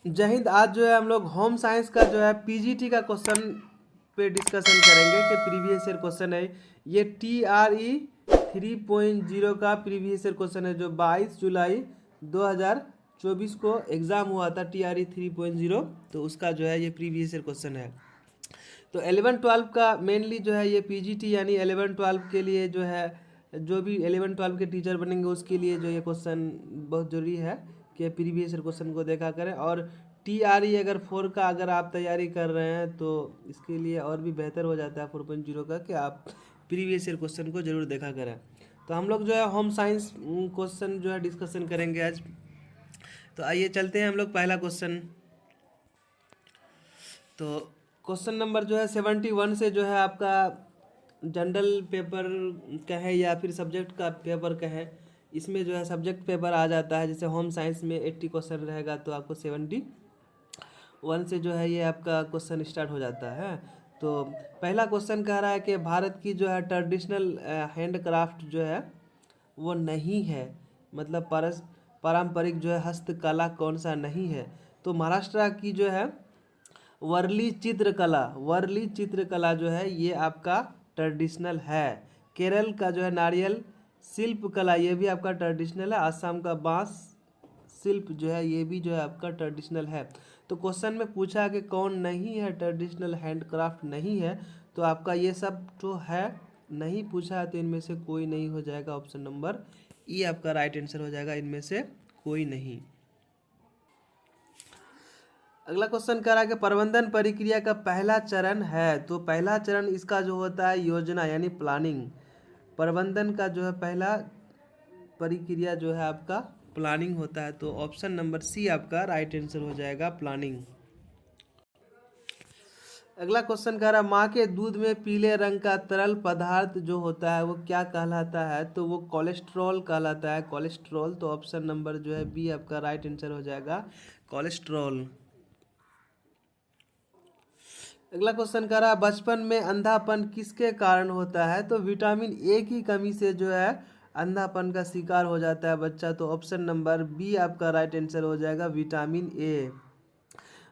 जय हिंद। आज जो है हम लोग होम साइंस का जो है पीजीटी का क्वेश्चन पे डिस्कशन करेंगे कि प्रीवियस ईयर क्वेश्चन है। ये TRE 3.0 का प्रीवियस ईयर क्वेश्चन है जो 22 जुलाई 2024 को एग्ज़ाम हुआ था। TRE 3.0 तो उसका जो है ये प्रीवियस ईयर क्वेश्चन है। तो 11-12 का मेनली जो है ये पीजीटी यानी 11-12 के लिए जो है, जो भी 11-12 के टीचर बनेंगे उसके लिए जो ये क्वेश्चन बहुत ज़रूरी है कि प्रीवियस ईयर क्वेश्चन को देखा करें। और TRE अगर 4 का अगर आप तैयारी कर रहे हैं तो इसके लिए और भी बेहतर हो जाता है 4.0 का कि आप प्रीवियस ईयर क्वेश्चन को ज़रूर देखा करें। तो हम लोग जो है होम साइंस क्वेश्चन जो है डिस्कशन करेंगे आज। तो आइए चलते हैं हम लोग पहला क्वेश्चन। तो क्वेश्चन नंबर जो है 71 से जो है आपका जनरल पेपर का है या फिर सब्जेक्ट का पेपर का है। इसमें जो है सब्जेक्ट पेपर आ जाता है, जैसे होम साइंस में 80 क्वेश्चन रहेगा तो आपको 71 से जो है ये आपका क्वेश्चन स्टार्ट हो जाता है। तो पहला क्वेश्चन कह रहा है कि भारत की जो है ट्रेडिशनल हैंडक्राफ्ट जो है वो नहीं है, मतलब पारंपरिक जो है हस्तकला कौन सा नहीं है। तो महाराष्ट्र की जो है वर्ली चित्रकला जो है ये आपका ट्रेडिशनल है। केरल का जो है नारियल शिल्प कला ये भी आपका ट्रेडिशनल है। असम का बांस शिल्प जो है ये भी जो है आपका ट्रेडिशनल है। तो क्वेश्चन में पूछा कि कौन नहीं है, ट्रेडिशनल हैंडक्राफ्ट नहीं है, तो आपका ये सब जो है नहीं पूछा है तो इनमें से कोई नहीं हो जाएगा। ऑप्शन नंबर ई आपका राइट आंसर हो जाएगा, इनमें से कोई नहीं। अगला क्वेश्चन कह रहा है कि प्रबंधन प्रक्रिया का पहला चरण है, तो पहला चरण इसका जो होता है योजना यानी प्लानिंग। प्रबंधन का जो है पहला प्रक्रिया जो है आपका प्लानिंग होता है। तो ऑप्शन नंबर सी आपका राइट आंसर हो जाएगा, प्लानिंग। अगला क्वेश्चन कह रहा है माँ के दूध में पीले रंग का तरल पदार्थ जो होता है वो क्या कहलाता है, तो वो कोलेस्ट्रॉल कहलाता है, कोलेस्ट्रॉल। तो ऑप्शन नंबर जो है बी आपका राइट आंसर हो जाएगा, कोलेस्ट्रॉल। अगला क्वेश्चन कह रहा है बचपन में अंधापन किसके कारण होता है, तो विटामिन ए की कमी से जो है अंधापन का शिकार हो जाता है बच्चा। तो ऑप्शन नंबर बी आपका राइट आंसर हो जाएगा, विटामिन ए।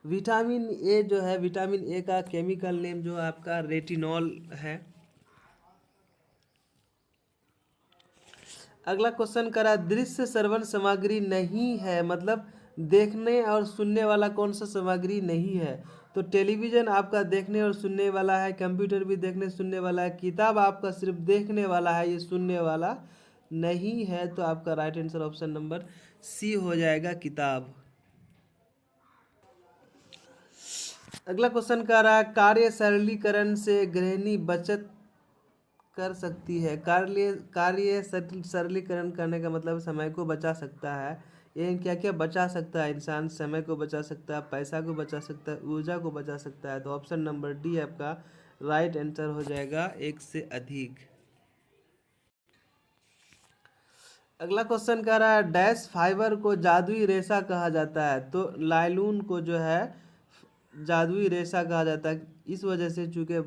विटामिन ए जो है, विटामिन ए का केमिकल नेम जो आपका रेटिनॉल है। अगला क्वेश्चन करा दृश्य श्रवण सामग्री नहीं है, मतलब देखने और सुनने वाला कौन सा सामग्री नहीं है। तो टेलीविज़न आपका देखने और सुनने वाला है, कंप्यूटर भी देखने सुनने वाला है, किताब आपका सिर्फ देखने वाला है, ये सुनने वाला नहीं है। तो आपका right answer option number C हो जाएगा, किताब। अगला क्वेश्चन कह रहा है कार्य सरलीकरण से गृहिणी बचत कर सकती है। कार्य सरलीकरण करने का मतलब समय को बचा सकता है। ये क्या क्या बचा सकता है इंसान, समय को बचा सकता है, पैसा को बचा सकता है, ऊर्जा को बचा सकता है। तो ऑप्शन नंबर डी आपका राइट आंसर हो जाएगा, एक से अधिक। अगला क्वेश्चन कह रहा है डैश फाइबर को जादुई रेशा कहा जाता है, तो लाइलून को जो है जादुई रेशा कहा जाता है इस वजह से चूँकि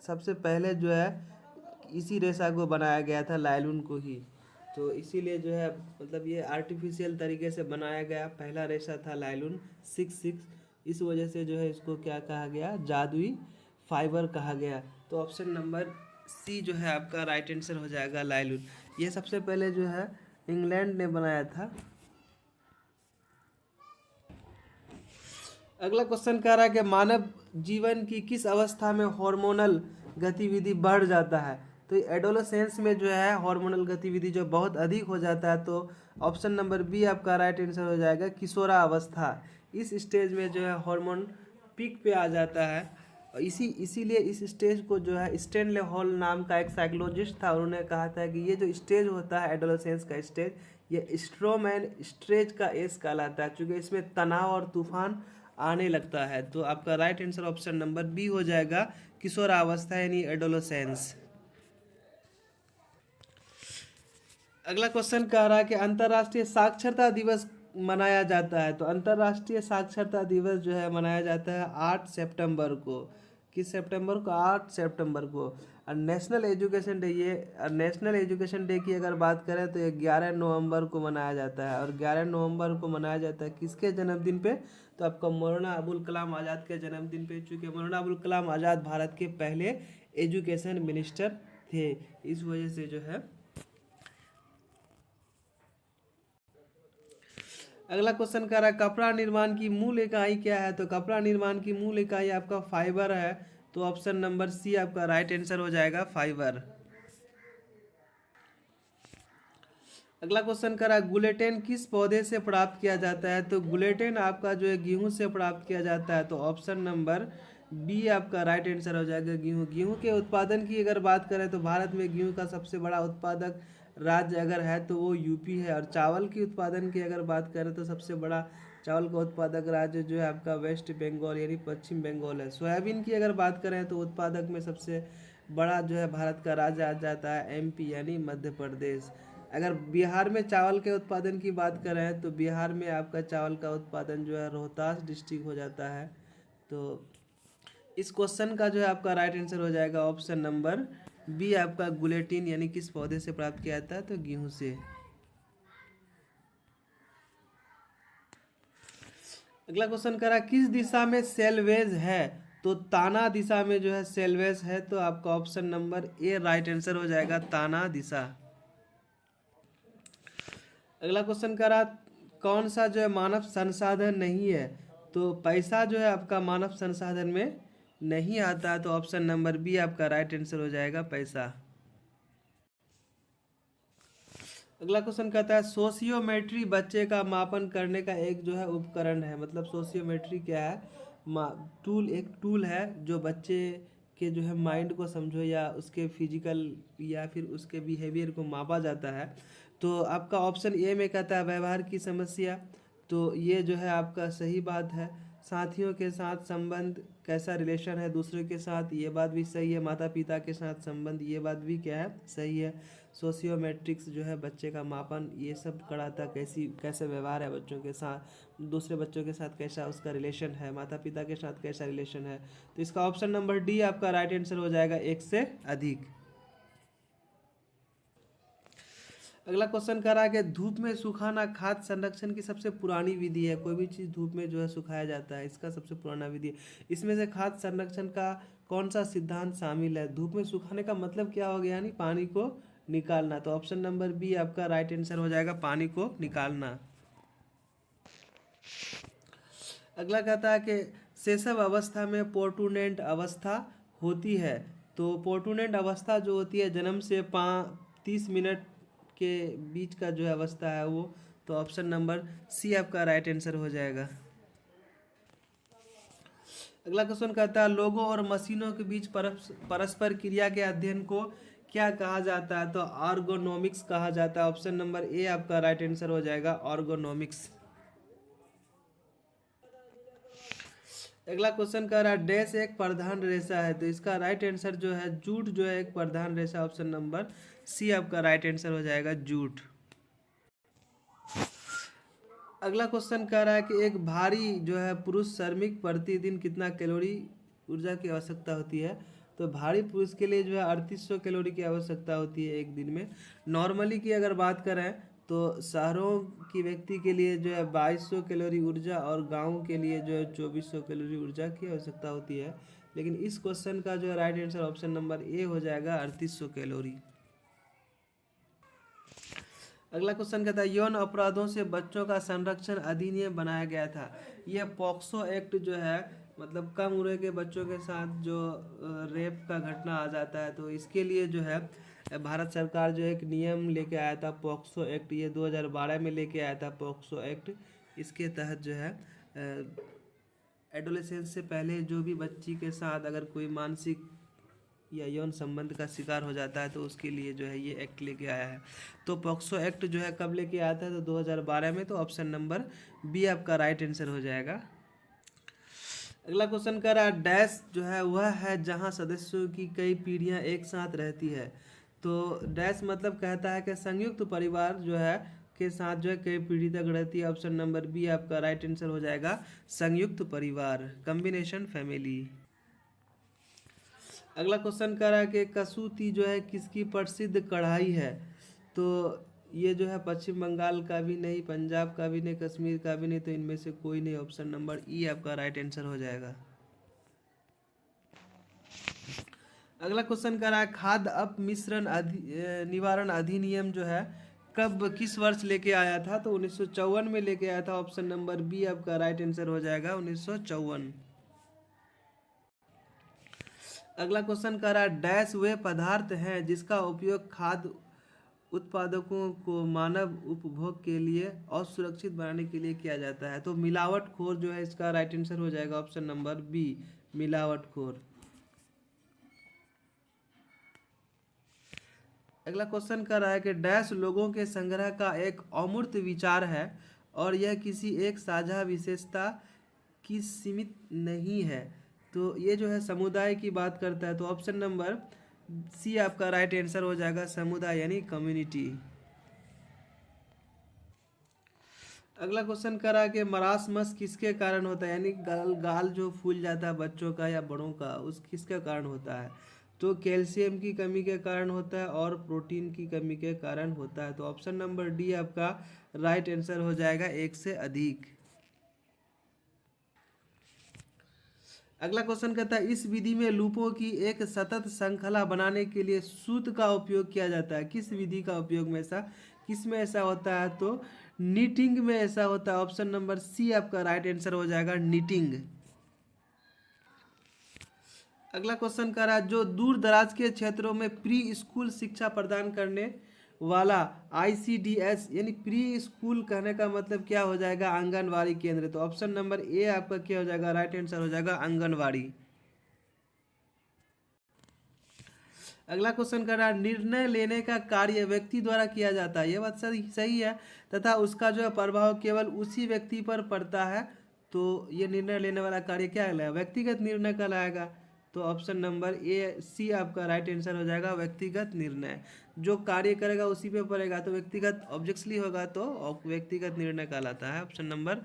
सबसे पहले जो है इसी रेशा को बनाया गया था, लाइलून को ही। तो इसीलिए जो है मतलब ये आर्टिफिशियल तरीके से बनाया गया पहला रेशा था लाइलून 66। इस वजह से जो है इसको क्या कहा गया, जादुई फाइबर कहा गया। तो ऑप्शन नंबर सी जो है आपका राइट आंसर हो जाएगा, लाइलून। ये सबसे पहले जो है इंग्लैंड ने बनाया था। अगला क्वेश्चन कह रहा है कि मानव जीवन की किस अवस्था में हार्मोनल गतिविधि बढ़ जाता है, तो एडोलेसेंस में जो है हार्मोनल गतिविधि जो बहुत अधिक हो जाता है। तो ऑप्शन नंबर बी आपका राइट आंसर हो जाएगा, किशोरावस्था। इस स्टेज में जो है हार्मोन पीक पे आ जाता है। और इसीलिए इस स्टेज को जो है स्टैनले हॉल नाम का एक साइकोलॉजिस्ट था, उन्होंने कहा था कि ये जो स्टेज होता है एडोलेसेंस का स्टेज, ये स्ट्रोमैन स्टेज का एज कहलाता है, क्योंकि इसमें तनाव और तूफान आने लगता है। तो आपका right answer option number B हो जाएगा, किशोरावस्था यानी एडोलेसेंस। अगला क्वेश्चन कह रहा है कि अंतर्राष्ट्रीय साक्षरता दिवस मनाया जाता है, तो अंतर्राष्ट्रीय साक्षरता दिवस जो है मनाया जाता है 8 सितंबर को। किस सितंबर को, 8 सितंबर को। और नेशनल एजुकेशन डे, ये नेशनल एजुकेशन डे की अगर बात करें तो ये 11 नवंबर को मनाया जाता है। और 11 नवंबर को मनाया जाता है किसके जन्मदिन पे? तो आपका मौलाना अबुल कलाम आज़ाद के जन्मदिन पे, चूँकि मौलाना अबुल कलाम आज़ाद भारत के पहले एजुकेशन मिनिस्टर थे, इस वजह से जो है। अगला क्वेश्चन कर रहा है कपड़ा निर्माण की मूल इकाई क्या है? तो कपड़ा निर्माण की मूल इकाई आपका फाइबर है, तो ऑप्शन नंबर सी आपका राइट आंसर हो जाएगा, फाइबर। अगला क्वेश्चन कर रहा है गुलेटेन किस पौधे से प्राप्त किया जाता है? तो गुलेटेन आपका जो है गेहूं से प्राप्त किया जाता है, तो ऑप्शन नंबर बी आपका राइट आंसर हो जाएगा, गेहूं। गेहूं के उत्पादन की अगर बात करें तो भारत में गेहूं का सबसे बड़ा उत्पादक राज्य अगर है तो वो यूपी है। और चावल की उत्पादन की अगर बात करें तो सबसे बड़ा चावल का उत्पादक राज्य जो है आपका वेस्ट बंगाल यानी पश्चिम बंगाल है। सोयाबीन की अगर बात करें तो उत्पादक में सबसे बड़ा जो है भारत का राज्य आ जाता है एमपी यानी मध्य प्रदेश। अगर बिहार में चावल के उत्पादन की बात करें तो बिहार में आपका चावल का उत्पादन जो है रोहतास डिस्ट्रिक्ट हो जाता है। तो इस क्वेश्चन का जो है आपका राइट आंसर हो जाएगा ऑप्शन नंबर बी आपका गुलेटिन, यानी किस पौधे से प्राप्त किया जाता है? तो गेहूं से। अगला क्वेश्चन करा किस दिशा में सेलवेज है? तो ताना दिशा में जो है सेलवेज है, तो आपका option number A right answer हो जाएगा, ताना दिशा। अगला क्वेश्चन करा कौन सा जो है मानव संसाधन नहीं है? तो पैसा जो है आपका मानव संसाधन में नहीं आता है, तो ऑप्शन नंबर बी आपका राइट आंसर हो जाएगा, पैसा। अगला क्वेश्चन कहता है सोशियोमेट्री बच्चे का मापन करने का एक जो है उपकरण है। मतलब सोशियोमेट्री क्या है? टूल, एक टूल है जो बच्चे के जो है माइंड को समझो या उसके फिजिकल या फिर उसके बिहेवियर को मापा जाता है। तो आपका ऑप्शन ए में कहता है व्यवहार की समस्या, तो ये जो है आपका सही बात है। साथियों के साथ संबंध, कैसा रिलेशन है दूसरे के साथ, ये बात भी सही है। माता पिता के साथ संबंध, ये बात भी क्या है? सही है। सोशियोमेट्रिक्स जो है बच्चे का मापन ये सब कराता, कैसे व्यवहार है बच्चों के साथ, दूसरे बच्चों के साथ कैसा उसका रिलेशन है, माता पिता के साथ कैसा रिलेशन है। तो इसका ऑप्शन नंबर डी आपका राइट आंसर हो जाएगा, एक से अधिक। अगला क्वेश्चन कह रहा है कि धूप में सुखाना खाद्य संरक्षण की सबसे पुरानी विधि है। कोई भी चीज़ धूप में जो है सुखाया जाता है, इसका सबसे पुराना विधि है। इसमें से खाद्य संरक्षण का कौन सा सिद्धांत शामिल है? धूप में सुखाने का मतलब क्या हो गया? यानी पानी को निकालना। तो ऑप्शन नंबर बी आपका राइट आंसर हो जाएगा, पानी को निकालना। अगला कहता है कि सेसव अवस्था में पोर्टुनेंट अवस्था होती है। तो पोर्टुनेंट अवस्था जो होती है जन्म से 30 मिनट के बीच का जो अवस्था है वो, तो ऑप्शन नंबर सी आपका राइट आंसर हो जाएगा। अगला क्वेश्चन कहता है लोगों और मशीनों के बीच परस्पर क्रिया के अध्ययन को क्या कहा जाता है? तो आर्गोनोमिक्स कहा जाता है। ऑप्शन नंबर ए आपका राइट आंसर हो जाएगा, आर्गोनोमिक्स। अगला क्वेश्चन कह रहा है डैश एक प्रधान रेशा है, तो इसका राइट आंसर जो है जूट जो है एक प्रधान रेशा। ऑप्शन नंबर सी आपका राइट आंसर हो जाएगा, जूट। अगला क्वेश्चन कह रहा है कि एक भारी जो है पुरुष श्रमिक प्रतिदिन कितना कैलोरी ऊर्जा की आवश्यकता होती है? तो भारी पुरुष के लिए जो है 3800 कैलोरी की आवश्यकता होती है एक दिन में। नॉर्मली की अगर बात करें तो शहरों की व्यक्ति के लिए जो है 2200 कैलोरी ऊर्जा और गाँव के लिए जो है 2400 कैलोरी ऊर्जा की आवश्यकता होती है। लेकिन इस क्वेश्चन का जो है right answer option number A हो जाएगा, 3800 कैलोरी। अगला क्वेश्चन कहता है यौन अपराधों से बच्चों का संरक्षण अधिनियम बनाया गया था। यह पॉक्सो एक्ट जो है मतलब कम उम्र के बच्चों के साथ जो रेप का घटना आ जाता है, तो इसके लिए जो है भारत सरकार जो एक नियम लेके आया था पॉक्सो एक्ट, ये 2012 में लेके आया था पॉक्सो एक्ट। इसके तहत जो है एडोलेसेंस से पहले जो भी बच्ची के साथ अगर कोई मानसिक या यौन संबंध का शिकार हो जाता है तो उसके लिए जो है ये एक्ट लेके आया है। तो पॉक्सो एक्ट जो है कब लेके आया था? तो 2012 में। तो ऑप्शन नंबर बी आपका राइट आंसर हो जाएगा। अगला क्वेश्चन कर रहा है डैश जो है वह है जहां सदस्यों की कई पीढ़ियां एक साथ रहती है। तो डैश मतलब कहता है कि संयुक्त परिवार जो है के साथ जो है कई पीढ़ी तक रहती है। ऑप्शन नंबर बी आपका राइट आंसर हो जाएगा, संयुक्त परिवार, कॉम्बिनेशन फैमिली। अगला क्वेश्चन कर रहा है कि कसूती जो है किसकी प्रसिद्ध कढ़ाई है। तो ये जो है पश्चिम बंगाल का भी नहीं, पंजाब का भी नहीं, कश्मीर का भी नहीं, तो इनमें से कोई नहीं। ऑप्शन नंबर ई आपका राइट आंसर हो जाएगा। अगला क्वेश्चन कर रहा है खाद्य अपमिश्रण निवारण अधिनियम जो है कब किस वर्ष लेके आया था। तो 1954 में लेके आया था। ऑप्शन नंबर बी आपका राइट आंसर हो जाएगा, 1954। अगला क्वेश्चन कर रहा है डैश वे पदार्थ हैं जिसका उपयोग खाद्य उत्पादकों को मानव उपभोग के लिए और सुरक्षित बनाने के लिए किया जाता है। तो मिलावटखोर जो है इसका राइट आंसर हो जाएगा, ऑप्शन नंबर बी मिलावटखोर। अगला क्वेश्चन कर रहा है कि डैश लोगों के संग्रह का एक अमूर्त विचार है और यह किसी एक साझा विशेषता की सीमित नहीं है। तो ये जो है समुदाय की बात करता है। तो ऑप्शन नंबर सी आपका राइट आंसर हो जाएगा, समुदाय यानी कम्युनिटी। अगला क्वेश्चन करा कि मरासमस किसके कारण होता है, यानी गाल गाल जो फूल जाता है बच्चों का या बड़ों का, उस किसके कारण होता है। तो कैल्शियम की कमी के कारण होता है और प्रोटीन की कमी के कारण होता है। तो ऑप्शन नंबर डी आपका राइट आंसर हो जाएगा, एक से अधिक। अगला क्वेश्चन कहता है इस विधि में लूपों की एक सतत श्रृंखला बनाने के लिए सूत्र का उपयोग किया जाता है। किस विधि का उपयोग में ऐसा, किस में ऐसा होता है। तो नीटिंग में ऐसा होता है। ऑप्शन नंबर सी आपका राइट आंसर हो जाएगा, नीटिंग। अगला क्वेश्चन कर रहा है जो दूर दराज के क्षेत्रों में प्री स्कूल शिक्षा प्रदान करने वाला आईसीडीएस, यानी प्री स्कूल कहने का मतलब क्या हो जाएगा, आंगनवाड़ी केंद्र। तो ऑप्शन नंबर ए आपका क्या हो जाएगा, राइट आंसर हो जाएगा, आंगनवाड़ी। अगला क्वेश्चन कर रहा है निर्णय लेने का कार्य व्यक्ति द्वारा किया जाता है। यह बात सही सही है, तथा उसका जो है प्रभाव केवल उसी व्यक्ति पर पड़ता है। तो ये निर्णय लेने वाला कार्य क्या कहलाएगा, व्यक्तिगत निर्णय कहलाएगा। तो ऑप्शन नंबर ए सी आपका राइट आंसर हो जाएगा, व्यक्तिगत निर्णय। जो कार्य करेगा उसी पे पड़ेगा, तो व्यक्तिगत ऑब्जेक्टली होगा तो व्यक्तिगत निर्णय कहलाता है। Option number.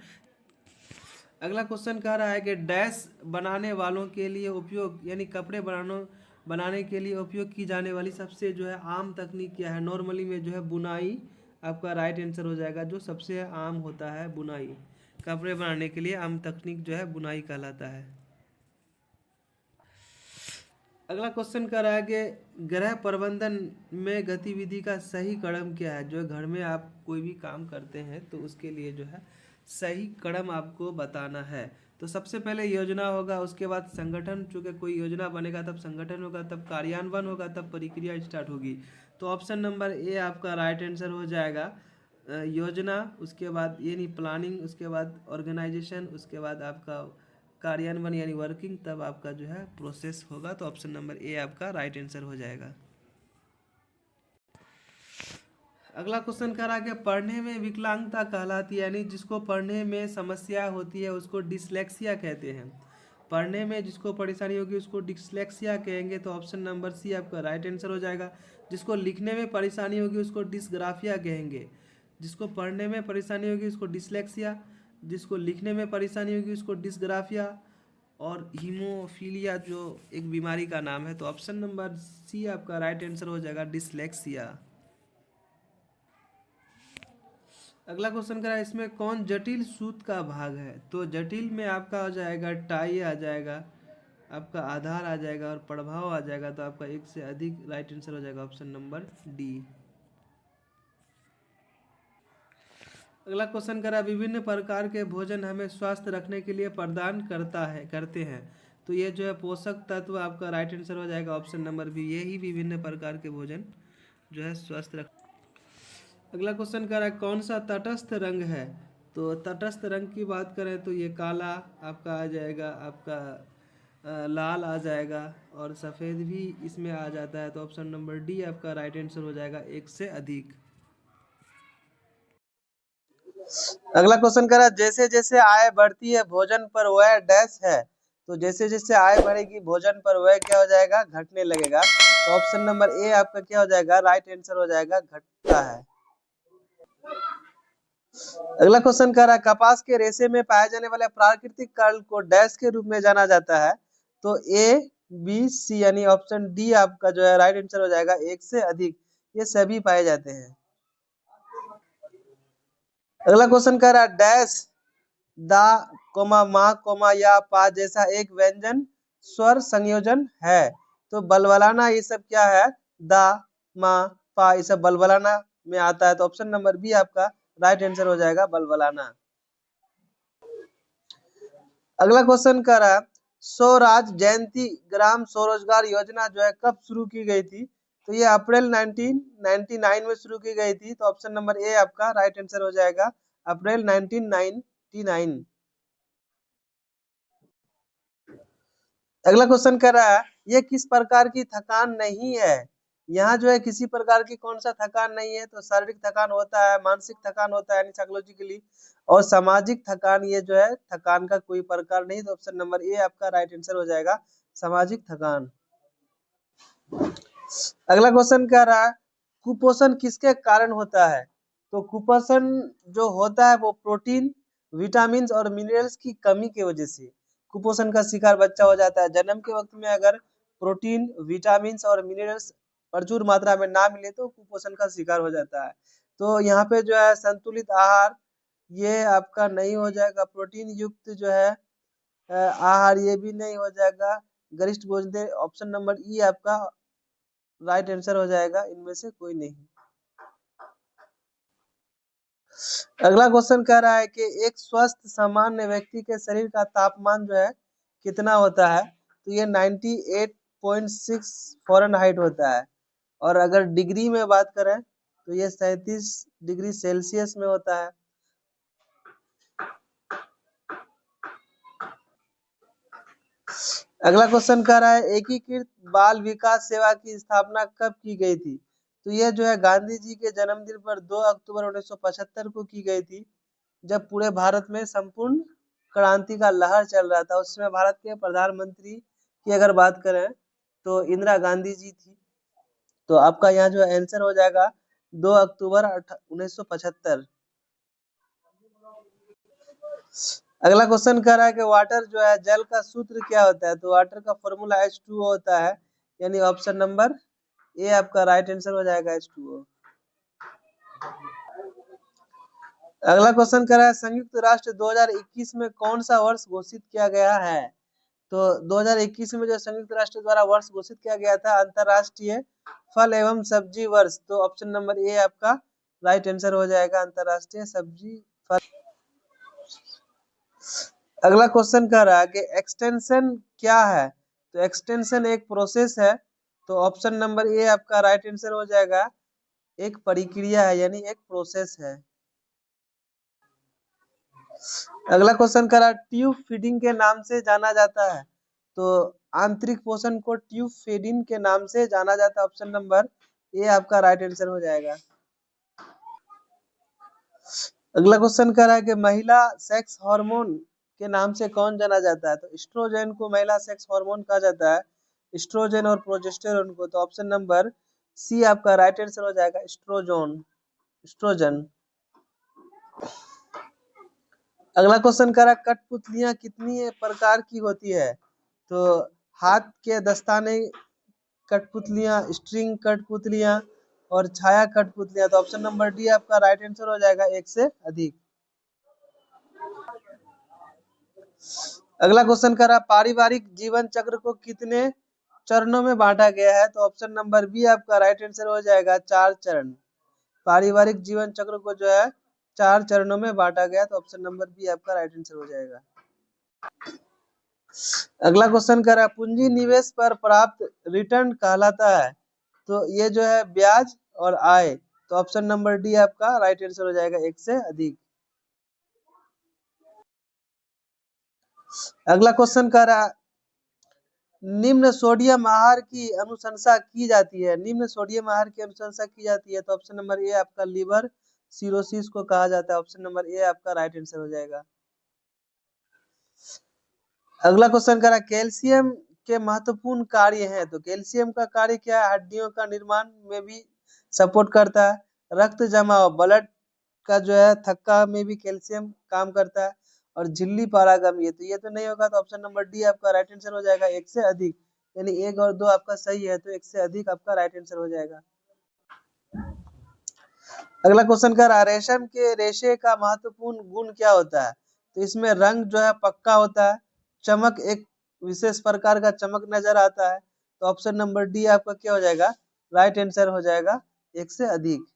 अगला क्वेश्चन कह रहा है कि डैश बनाने वालों के लिए उपयोग, यानी कपड़े बनाने के लिए उपयोग की जाने वाली सबसे जो है आम तकनीक क्या है। नॉर्मली में जो है बुनाई आपका राइट आंसर हो जाएगा, जो सबसे आम होता है बुनाई। कपड़े बनाने के लिए आम तकनीक जो है बुनाई कहलाता है। अगला क्वेश्चन कर रहा है कि गृह प्रबंधन में गतिविधि का सही कदम क्या है। जो है घर में आप कोई भी काम करते हैं तो उसके लिए जो है सही कदम आपको बताना है। तो सबसे पहले योजना होगा, उसके बाद संगठन, चूंकि कोई योजना बनेगा तब संगठन होगा, तब कार्यान्वयन होगा, तब प्रक्रिया स्टार्ट होगी। तो ऑप्शन नंबर ए आपका राइट आंसर हो जाएगा, योजना, उसके बाद यानी प्लानिंग, उसके बाद ऑर्गेनाइजेशन, उसके बाद आपका कार्यान्वयन यानी वर्किंग, तब आपका जो है प्रोसेस होगा। तो ऑप्शन नंबर ए आपका राइट आंसर हो जाएगा। अगला क्वेश्चन कह रहा है कि पढ़ने में विकलांगता कहलाती है, यानी जिसको पढ़ने में समस्या होती है उसको डिसलेक्सिया कहते हैं। पढ़ने में जिसको परेशानी होगी उसको डिसलेक्सिया कहेंगे। तो ऑप्शन नंबर सी आपका राइट आंसर हो जाएगा। जिसको लिखने में परेशानी होगी उसको डिसग्राफिया कहेंगे। जिसको पढ़ने में परेशानी होगी उसको डिसलेक्सिया, जिसको लिखने में परेशानी होगी उसको डिसग्राफिया, और हीमोफीलिया जो एक बीमारी का नाम है। तो ऑप्शन नंबर सी आपका राइट आंसर हो जाएगा, डिसलेक्सिया। अगला क्वेश्चन करा इसमें कौन जटिल सूत्र का भाग है। तो जटिल में आपका हो जाएगा टाई आ जाएगा, आपका आधार आ जाएगा और प्रभाव आ जाएगा। तो आपका एक से अधिक राइट आंसर हो जाएगा, ऑप्शन नंबर डी। अगला क्वेश्चन करा विभिन्न प्रकार के भोजन हमें स्वस्थ रखने के लिए प्रदान करते हैं। तो ये जो है पोषक तत्व आपका राइट आंसर हो जाएगा, ऑप्शन नंबर बी। यही विभिन्न प्रकार के भोजन जो है स्वस्थ रख। अगला क्वेश्चन कर रहा है कौन सा तटस्थ रंग है। तो तटस्थ रंग की बात करें तो ये काला आपका आ जाएगा, आपका लाल आ जाएगा और सफ़ेद भी इसमें आ जाता है। तो ऑप्शन नंबर डी आपका राइट आंसर हो जाएगा, एक से अधिक। अगला क्वेश्चन कर रहा है जैसे जैसे आय बढ़ती है भोजन पर वह डैश है। तो जैसे जैसे आय बढ़ेगी भोजन पर वह क्या हो जाएगा, घटने लगेगा। तो ऑप्शन नंबर ए आपका क्या हो जाएगा, राइट आंसर हो जाएगा, घटता है। अगला क्वेश्चन कह रहा है कपास के रेशे में पाए जाने वाले प्राकृतिक कर्ल को डैश के रूप में जाना जाता है। तो ए बी, सी, यानी ऑप्शन डी आपका जो है राइट आंसर हो जाएगा, एक से अधिक, ये सभी पाए जाते हैं। अगला क्वेश्चन कह रहा है डैश दा कोमा मा कोमा या पा जैसा एक व्यंजन स्वर संयोजन है। तो बलबलाना ये सब क्या है, दा मा पा ये सब बलबलाना में आता है। तो ऑप्शन नंबर बी आपका राइट आंसर हो जाएगा, बलबलाना। अगला क्वेश्चन कर रहा है स्वराज जयंती ग्राम स्वरोजगार योजना जो है कब शुरू की गई थी। तो ये अप्रैल 1999 में शुरू की गई थी। तो ऑप्शन नंबर ए आपका राइट आंसर हो जाएगा, अप्रैल 1999। अगला क्वेश्चन कर रहा है ये किस प्रकार की थकान नहीं है। यहाँ जो है किसी प्रकार की कौन सा थकान नहीं है। तो शारीरिक थकान होता है, मानसिक थकान होता है यानी साइकोलॉजिकली, और सामाजिक थकान ये जो है थकान का कोई प्रकार नहीं। तो ऑप्शन नंबर ए आपका राइट आंसर हो जाएगा, सामाजिक थकान। अगला क्वेश्चन कह रहा है कुपोषण किसके कारण होता है। तो कुपोषण जो होता है वो प्रोटीन, विटामिन और मिनरल्स की कमी की वजह से कुपोषण का शिकार बच्चा हो जाता है। जन्म के वक्त में अगर प्रोटीन, विटामिन और मिनरल्स प्रचुर मात्रा में ना मिले तो कुपोषण का शिकार हो जाता है। तो यहाँ पे जो है संतुलित आहार ये आपका नहीं हो जाएगा, प्रोटीन युक्त जो है आहार ये भी नहीं हो जाएगा, गरिष्ठ भोजन ऑप्शन नंबर ई आपका राइट आंसर हो जाएगा, इनमें से कोई नहीं। अगला क्वेश्चन कह रहा है कि एक स्वस्थ सामान्य व्यक्ति के शरीर का तापमान जो है कितना होता है। तो ये 98.6 फ़ारेनहाइट होता है, और अगर डिग्री में बात करें तो ये 37 डिग्री सेल्सियस में होता है। अगला क्वेश्चन कह रहा है एकीकृत बाल विकास सेवा की स्थापना कब की गई थी। तो यह जो है गांधी जी के जन्मदिन पर 2 अक्टूबर 1975 को की गई थी, जब पूरे भारत में संपूर्ण क्रांति का लहर चल रहा था। उसमें भारत के प्रधानमंत्री की अगर बात करें तो इंदिरा गांधी जी थी। तो आपका यहाँ जो आंसर हो जाएगा 2 अक्टूबर 1975। अगला क्वेश्चन कह रहा है कि वाटर जो है जल का सूत्र क्या होता है। तो वाटर का फॉर्मूला H2O होता है, यानी ऑप्शन नंबर ए आपका राइट आंसर हो जाएगा, H2O। अगला क्वेश्चन कह रहा है संयुक्त राष्ट्र 2021 में कौन सा वर्ष घोषित किया गया है। तो 2021 में जो संयुक्त राष्ट्र द्वारा वर्ष घोषित किया गया था अंतरराष्ट्रीय फल एवं सब्जी वर्ष। तो ऑप्शन नंबर ए आपका राइट आंसर हो जाएगा, अंतरराष्ट्रीय सब्जी फल। अगला क्वेश्चन कह रहा है कि एक्सटेंशन क्या है। तो एक्सटेंशन एक प्रोसेस है। तो ऑप्शन नंबर ए आपका राइट आंसर हो जाएगा, एक प्रक्रिया है यानी एक प्रोसेस है। अगला क्वेश्चन कह रहा है ट्यूब फीडिंग के नाम से जाना जाता है। तो आंतरिक पोषण को ट्यूब फीडिंग के नाम से जाना जाता है। ऑप्शन नंबर ए आपका राइट आंसर हो जाएगा। अगला क्वेश्चन कह रहा है कि महिला सेक्स हार्मोन के नाम से कौन जाना जाता है। तो एस्ट्रोजन को महिला सेक्स हार्मोन कहा जाता है, एस्ट्रोजन और प्रोजेस्टेरोन को। तो ऑप्शन नंबर सी आपका राइट आंसर हो जाएगा, एस्ट्रोजन, एस्ट्रोजन। अगला क्वेश्चन कह रहा है कठपुतलियां कितनी प्रकार की होती है। तो हाथ के दस्ताने कठपुतलियां, स्ट्रिंग कठपुतलियां और छाया कठपुतलियां। तो ऑप्शन नंबर डी आपका राइट आंसर हो जाएगा, एक से अधिक। अगला क्वेश्चन कर रहा पारिवारिक जीवन चक्र को कितने चरणों में बांटा गया है। तो ऑप्शन नंबर बी आपका राइट आंसर हो जाएगा, 4 चरण। पारिवारिक जीवन चक्र को जो है 4 चरणों में बांटा गया। तो ऑप्शन नंबर बी आपका राइट आंसर हो जाएगा। अगला क्वेश्चन कर रहा है पूंजी निवेश पर प्राप्त रिटर्न कहलाता है। तो ये जो है ब्याज और आय। तो ऑप्शन नंबर डी आपका राइट आंसर हो जाएगा, एक से अधिक। अगला क्वेश्चन कर रहा निम्न सोडियम आहार की अनुशंसा की जाती है। निम्न सोडियम आहार की अनुशंसा की जाती है। तो ऑप्शन नंबर ए आपका लीवर सिरोसिस को कहा जाता है। ऑप्शन नंबर ए आपका राइट आंसर हो जाएगा। अगला क्वेश्चन कह रहा है कैल्शियम के महत्वपूर्ण कार्य हैं। तो कैल्शियम का कार्य क्या है, हड्डियों का निर्माण में भी सपोर्ट करता है, रक्त जमाव ब्लड का जो है थक्का में भी कैल्शियम काम करता है, और झिल्ली पारागम्य। तो ये तो नहीं होगा। तो ऑप्शन नंबर डी आपका राइट आंसर हो जाएगा, एक से अधिक। यानी 1 और 2 आपका सही है, तो 1 से अधिक आपका राइट आंसर हो जाएगा। अगला क्वेश्चन कह रहा है रेशम के रेशे का महत्वपूर्ण गुण क्या होता है? तो इसमें रंग जो है पक्का होता है, चमक एक विशेष प्रकार का चमक नजर आता है। तो ऑप्शन नंबर डी आपका क्या हो जाएगा? राइट आंसर हो जाएगा, 1 से अधिक।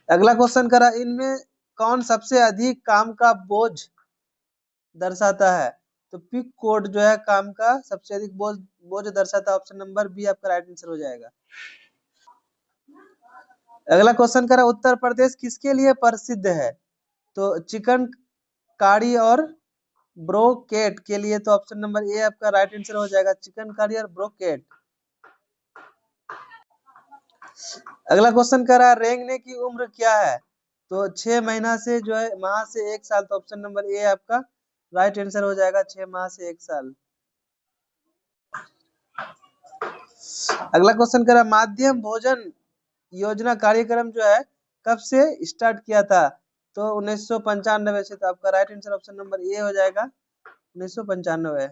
अगला क्वेश्चन करा इनमें कौन सबसे अधिक काम का बोझ दर्शाता है? तो पिक कोड जो है काम का सबसे अधिक बोझ दर्शाता है। ऑप्शन नंबर बी आपका राइट आंसर हो जाएगा। अगला क्वेश्चन करा उत्तर प्रदेश किसके लिए प्रसिद्ध है? तो चिकन कारी और ब्रोकेट के लिए। तो ऑप्शन नंबर ए आपका राइट आंसर हो जाएगा, चिकन कारी और ब्रोकेट। अगला क्वेश्चन कर रहा है रेंगने की उम्र क्या है? तो 6 महीना से जो है माह से 1 साल। तो ऑप्शन नंबर ए आपका राइट आंसर हो जाएगा, 6 माह से 1 साल। अगला क्वेश्चन कर रहा है माध्यम भोजन योजना कार्यक्रम जो है कब से स्टार्ट किया था? तो 1995 से। तो आपका right answer option number A हो जाएगा, 1995।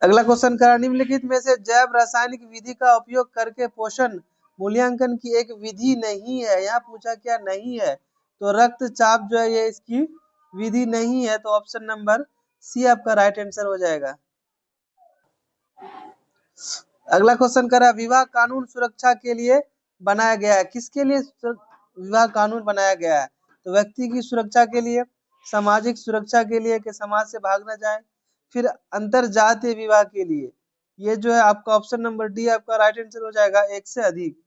अगला क्वेश्चन करा निम्नलिखित में से जैव रासायनिक विधि का उपयोग करके पोषण मूल्यांकन की एक विधि नहीं है। यहाँ पूछा क्या नहीं है? तो रक्तचाप जो है ये इसकी विधि नहीं है। तो ऑप्शन नंबर सी आपका राइट आंसर हो जाएगा। अगला क्वेश्चन करा विवाह कानून सुरक्षा के लिए बनाया गया है। किसके लिए विवाह कानून बनाया गया है? तो व्यक्ति की सुरक्षा के लिए, सामाजिक सुरक्षा के लिए कि समाज से भाग न जाए, फिर अंतर जातीय विवाह के लिए। ये जो है आपका ऑप्शन नंबर डी आपका राइट आंसर हो जाएगा, 1 से अधिक।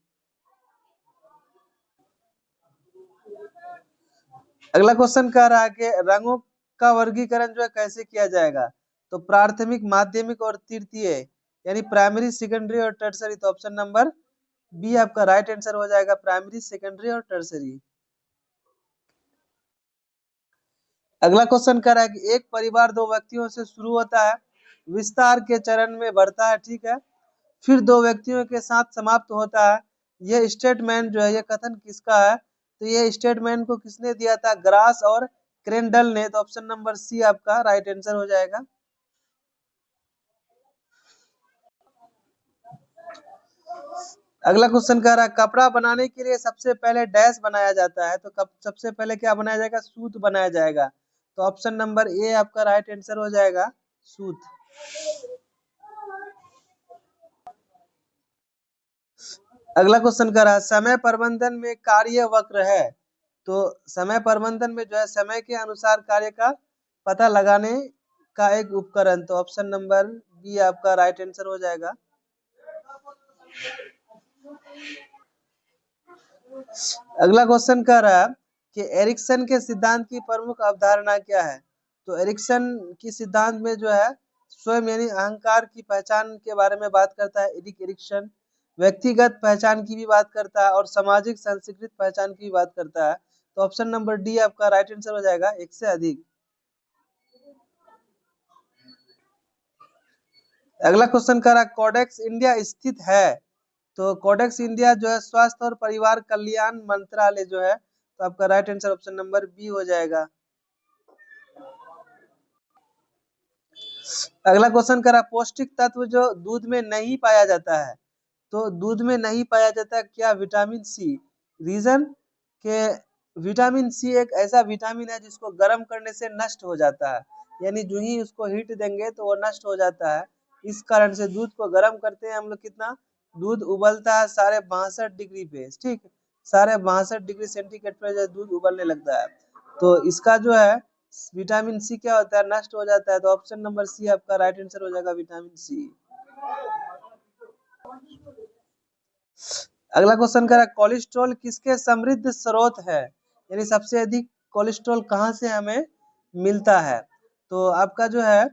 अगला क्वेश्चन कह रहा है कि रंगों का वर्गीकरण जो है कैसे किया जाएगा? तो प्राथमिक, माध्यमिक और तृतीय, यानी प्राइमरी, सेकेंडरी और टर्सरी। तो ऑप्शन नंबर बी आपका राइट आंसर हो जाएगा, प्राइमरी, सेकेंडरी और टर्सरी। अगला क्वेश्चन कह रहा है कि एक परिवार 2 व्यक्तियों से शुरू होता है, विस्तार के चरण में बढ़ता है, ठीक है, फिर 2 व्यक्तियों के साथ समाप्त होता है। यह स्टेटमेंट जो है ये कथन किसका है? तो ये स्टेटमेंट को किसने दिया था? ग्रास और क्रेंडल ने। तो ऑप्शन नंबर सी आपका राइट आंसर हो जाएगा। अगला क्वेश्चन कह रहा है कपड़ा बनाने के लिए सबसे पहले डैश बनाया जाता है। तो सबसे पहले क्या बनाया जाएगा? सूत बनाया जाएगा। तो ऑप्शन नंबर ए आपका राइट आंसर हो जाएगा, सूत। अगला क्वेश्चन कर रहा है समय प्रबंधन में कार्य वक्र है। तो समय प्रबंधन में जो है समय के अनुसार कार्य का पता लगाने का एक उपकरण। तो ऑप्शन नंबर बी आपका राइट आंसर हो जाएगा। अगला क्वेश्चन कह रहा है कि एरिक्सन के सिद्धांत की प्रमुख अवधारणा क्या है? तो एरिक्सन की सिद्धांत में जो है स्वयं यानी अहंकार की पहचान के बारे में बात करता है एरिक एरिक्सन, व्यक्तिगत पहचान की भी बात करता है और सामाजिक संस्कृत पहचान की भी बात करता है। तो ऑप्शन नंबर डी आपका राइट आंसर हो जाएगा, 1 से अधिक। अगला क्वेश्चन कह रहा है कोडेक्स इंडिया स्थित है। तो कोडेक्स इंडिया जो है स्वास्थ्य और परिवार कल्याण मंत्रालय जो है। तो आपका right answer option number B हो जाएगा। अगला क्वेश्चन करा पौष्टिक तत्व जो दूध में नहीं पाया जाता है। तो दूध में नहीं पाया जाता क्या? Vitamin C. रीजन के विटामिन सी एक ऐसा विटामिन है जिसको गर्म करने से नष्ट हो जाता है, यानी जो ही उसको हीट देंगे तो वो नष्ट हो जाता है। इस कारण से दूध को गर्म करते हैं हम लोग। कितना? दूध उबलता है 62.5 डिग्री पे, ठीक, 62.5 डिग्री सेंटीग्रेड पे जो दूध उबलने लगता है। तो इसका जो है विटामिन सी क्या होता है? नष्ट हो जाता है। तो ऑप्शन नंबर सी आपका राइट आंसर हो जाएगा, विटामिन सी। अगला क्वेश्चन कह रहा है कोलेस्ट्रॉल किसके समृद्ध स्रोत है? यानी सबसे अधिक कोलेस्ट्रॉल कहाँ से हमें मिलता है? तो आपका जो है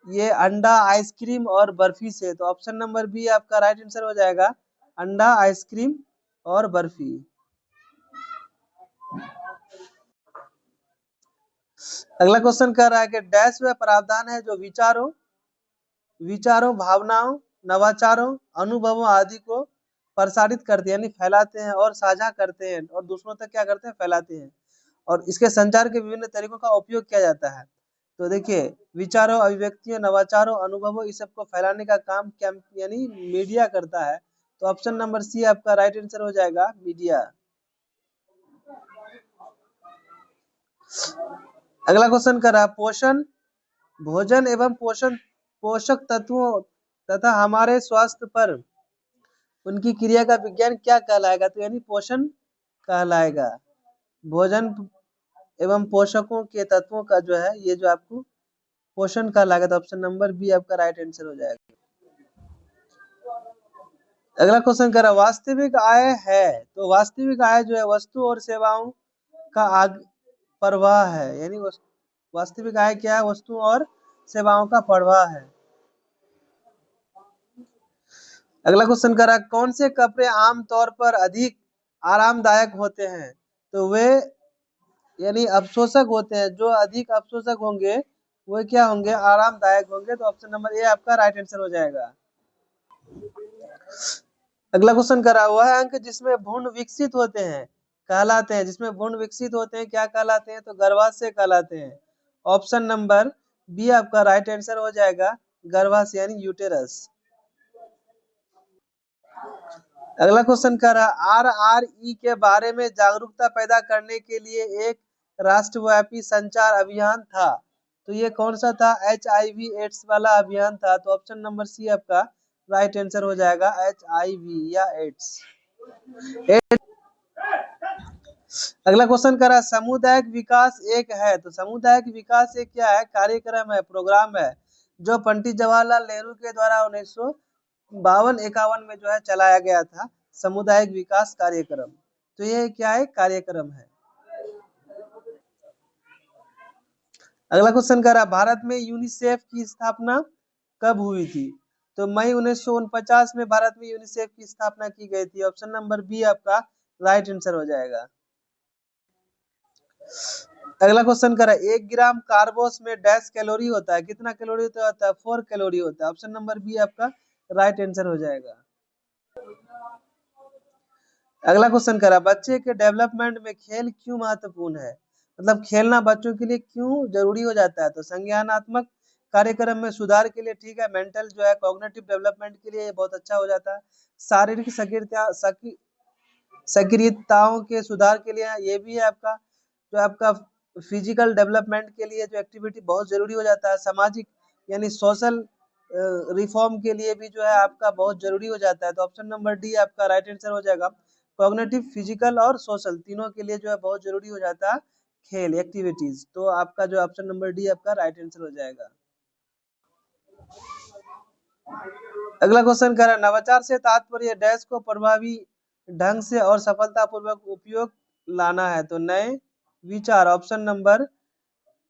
ये अंडा, आइसक्रीम और बर्फी से। तो ऑप्शन नंबर बी आपका राइट आंसर हो जाएगा, अंडा, आइसक्रीम और बर्फी। अगला क्वेश्चन कह रहा है कि डैश वह प्रावधान है जो विचारों, भावनाओं, नवाचारों, अनुभवों आदि को प्रसारित करते हैं, यानी फैलाते हैं और साझा करते हैं और दूसरों तक क्या करते हैं? फैलाते हैं। और इसके संचार के विभिन्न तरीकों का उपयोग किया जाता है। तो देखिए विचारों, अभिव्यक्तियों, नवाचारों, अनुभवों इस सबको फैलाने का काम क्या यानी मीडिया करता है। तो ऑप्शन नंबर सी आपका राइट आंसर हो जाएगा, मीडिया। अगला क्वेश्चन कर रहा पोषण, भोजन एवं पोषक तत्वों तथा हमारे स्वास्थ्य पर उनकी क्रिया का विज्ञान क्या कहलाएगा? तो यानी पोषण कहलाएगा। भोजन एवं पोषकों के तत्वों का जो है ये जो आपको पोषण कहलाएगा। तो ऑप्शन नंबर बी आपका राइट आंसर हो जाएगा। अगला क्वेश्चन कर रहा वास्तविक आय है, तो वास्तविक आय जो है वस्तु और सेवाओं का प्रवाह है, यानी वास्तविक आय क्या है? वस्तु और सेवाओं का प्रवाह है। अगला क्वेश्चन कर रहा कौन से कपड़े आमतौर पर अधिक आरामदायक होते हैं? तो वे यानी अवशोषक होते हैं, जो अधिक अवशोषक होंगे वो क्या होंगे? आरामदायक होंगे। तो ऑप्शन नंबर ए आपका राइट आंसर हो जाएगा। अगला क्वेश्चन करा हुआ है अंक जिसमें भ्रूण विकसित होते हैं कहलाते हैं, जिसमें भ्रूण विकसित होते हैं क्या कहलाते हैं? तो गर्भाशय कहलाते हैं। ऑप्शन नंबर बी आपका राइट आंसर हो जाएगा, गर्भाशय यानी यूटेरस। अगला क्वेश्चन कर रहा RRE के बारे में जागरूकता पैदा करने के लिए एक राष्ट्रव्यापी संचार अभियान था, तो ये कौन सा था? HIV एड्स वाला अभियान था। तो ऑप्शन नंबर सी आपका राइट आंसर हो जाएगा, HIV या एड्स। अगला क्वेश्चन करा सामुदायिक विकास एक है, तो सामुदायिक विकास एक क्या है? कार्यक्रम है, प्रोग्राम है, जो पंडित जवाहरलाल नेहरू के द्वारा 1952-51 में जो है चलाया गया था, सामुदायिक विकास कार्यक्रम। तो ये क्या है? कार्यक्रम है। अगला क्वेश्चन करा भारत में यूनिसेफ की स्थापना कब हुई थी? तो मई 1949 में भारत में यूनिसेफ की स्थापना की गई थी। ऑप्शन नंबर बी आपका राइट आंसर हो जाएगा। अगला क्वेश्चन करा 1 ग्राम कार्बोस में डैश कैलोरी होता है, कितना कैलोरी होता है? 4 कैलोरी होता है। ऑप्शन नंबर बी आपका राइट आंसर हो जाएगा। अगला क्वेश्चन करा बच्चे के डेवलपमेंट में खेल क्यों महत्वपूर्ण है? मतलब खेलना बच्चों के लिए क्यों जरूरी हो जाता है? तो संज्ञानात्मक कार्यक्रम में सुधार के लिए ठीक है, मेंटल जो है कॉग्निटिव डेवलपमेंट के लिए बहुत अच्छा हो जाता है, शारीरिक सक्रियताओं के सुधार के लिए ये भी है आपका, जो आपका फिजिकल डेवलपमेंट के लिए जो एक्टिविटी बहुत जरूरी हो जाता है, सामाजिक यानी सोशल रिफॉर्म के लिए भी जो है आपका बहुत जरूरी हो जाता है। तो ऑप्शन नंबर डी आपका राइट आंसर हो जाएगा, कॉग्निटिव, फिजिकल और सोशल तीनों के लिए जो है बहुत जरूरी हो जाता है खेल एक्टिविटीज। तो आपका जो ऑप्शन नंबर डी आपका राइट आंसर हो जाएगा। अगला क्वेश्चन कह रहा है नवाचार से तात्पर्य डैश को प्रभावी ढंग से और सफलतापूर्वक उपयोग लाना है, तो नए विचार। ऑप्शन नंबर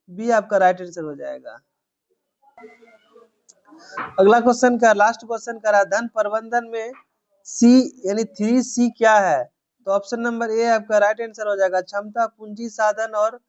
बी आपका राइट आंसर हो जाएगा। अगला क्वेश्चन का लास्ट क्वेश्चन करा धन प्रबंधन में सी यानी 3C क्या है? तो ऑप्शन नंबर ए आपका राइट आंसर हो जाएगा, क्षमता, पूंजी, साधन और